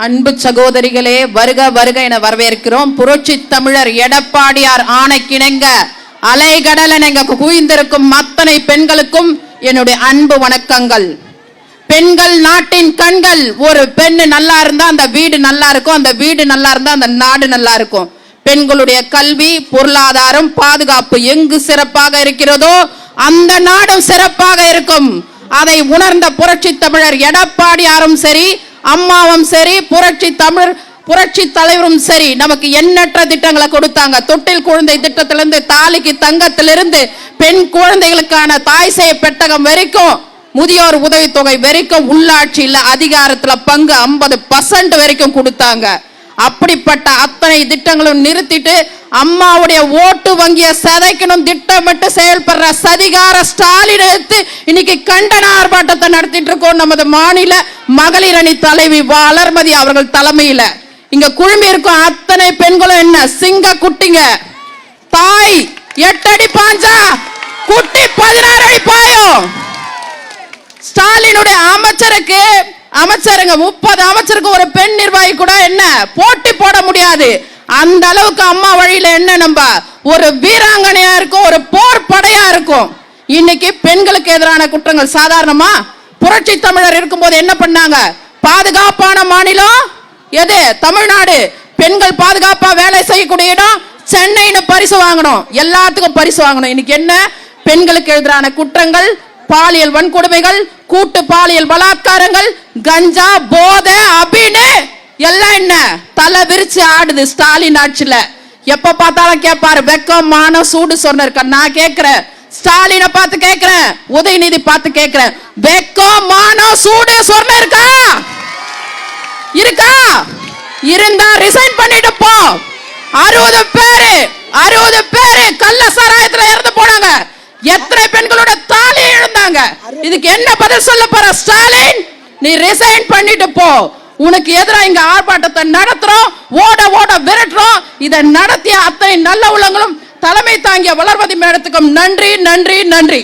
அன்பு சகோதரிகளே, வருக வருக என வரவேற்கிறோம். புரட்சி தமிழர் எடப்பாடியார் ஆணைக்கிணங்க அலைகடலென குவிந்திருக்கும் அத்தனை பெண்களுக்கும் என்னுடைய அன்பு வணக்கங்கள். பெண்கள் நாட்டின் கண்கள். ஒரு பெண் நல்லா இருந்தா அந்த வீடு நல்லா இருக்கும், அந்த வீடு நல்லா இருந்தா அந்த நாடு நல்லா இருக்கும். பெண்களுடைய கல்வி, பொருளாதாரம், பாதுகாப்பு எங்கு சிறப்பாக இருக்கிறதோ அந்த நாடும் சிறப்பாக இருக்கும். அதை உணர்ந்த புரட்சி தமிழர் எடப்பாடியாரும் சரி, அம்மாவும் சரி, புரட்சி தலைவரும் சரி, நமக்கு எண்ணற்ற திட்டங்களை கொடுத்தாங்க. தொட்டில் குழந்தை திட்டத்திலிருந்து, தாலிக்கு தங்கத்திலிருந்து, பெண் குழந்தைகளுக்கான தாய் சேய் பெட்டகம் வரைக்கும், முதியோர் உதவித்தொகை வரைக்கும், உள்ளாட்சியில் அதிகாரத்துல பங்கு 50% வரைக்கும் கொடுத்தாங்க. அப்படிப்பட்ட அத்தனை திட்டங்களும் நிறுத்திட்டு அம்மாவுடைய ஓட்டு வங்கிய சதைக்கணும் திட்டமிட்டு செயல்படுற சதிகார ஸ்டாலின் எடுத்து இன்னைக்கு கண்டன ஆர்ப்பாட்டத்தை நடத்திட்டு இருக்கோம். நமது மாநில மகளிர் அணி தலைவி வளர்மதி அவர்கள் தலைமையில இங்க குழுமி இருக்கும் அத்தனை பெண்களும் என்ன சிங்க குட்டிங்க. தாய் 8 அடி பாஞ்சா குட்டி 16 அடி பாயும். ஸ்டாலினுடைய அமைச்சருங்க 30 அமைச்சருக்கு ஒரு பெண் நிர்வாகி கூட என்ன போட்டி போட முடியாது. அந்த அளவுக்கு அம்மா வழியில என்ன நம்ம ஒரு வீராங்கனையா இருக்கும், ஒரு போர் படையா இருக்கும். இன்னைக்கு பெண்களுக்கு எதிரான குற்றங்கள் சாதாரணமா? புரட்சி தமிழர் இருக்கும்போது என்ன பண்ணாங்க? பாதுகாப்பான மாநிலம் எது? தமிழ்நாடு. பெண்கள் பாதுகாப்பா வேலை செய்யக்கூடிய இடம் சென்னைன்னு பரிசு வாங்கணும், எல்லாத்துக்கும் பரிசு வாங்கணும். இன்னைக்கு என்ன? பெண்களுக்கு எதிரான குற்றங்கள், பாலியல் வன்கொடுமைகள், கூட்டு பாலியல் பலாத்காரங்கள், கஞ்சா, போதை, அபின்னு எல்லாம் என்ன தலை விரிச்சு ஆடுது ஸ்டாலின் ஆட்சியில. எப்ப பார்த்தாலும் கேட்பாரு, வெக்கம் மானம் சூடு சொன்ன. நான் கேட்கிறேன், ஸ்டாலினை பார்த்து கேட்கிறேன், உதயநிதி பார்த்து கேட்கிறேன், வெக்கம் மானம் சூடு சொன்ன இருக்கா? இருந்தா ரிசைன் பண்ணிட்டு போ. 60 பேரு கள்ள சாராயத்துல இறந்து போனாங்க. எத்தனை பெண்களோட தாலி இழந்தாங்க? இதுக்கு என்ன பதில் சொல்ல போற ஸ்டாலின்? நீ ரிசைன் பண்ணிட்டு போ. உனக்கு எதிராக இங்க ஆர்ப்பாட்டத்தை நடத்துறோம், ஓட விரட்டுறோம். இதை நடத்திய அத்தனை நல்ல உள்ளங்களும் தலைமை தாங்கிய வளர்மதி மேடத்துக்கும் நன்றி.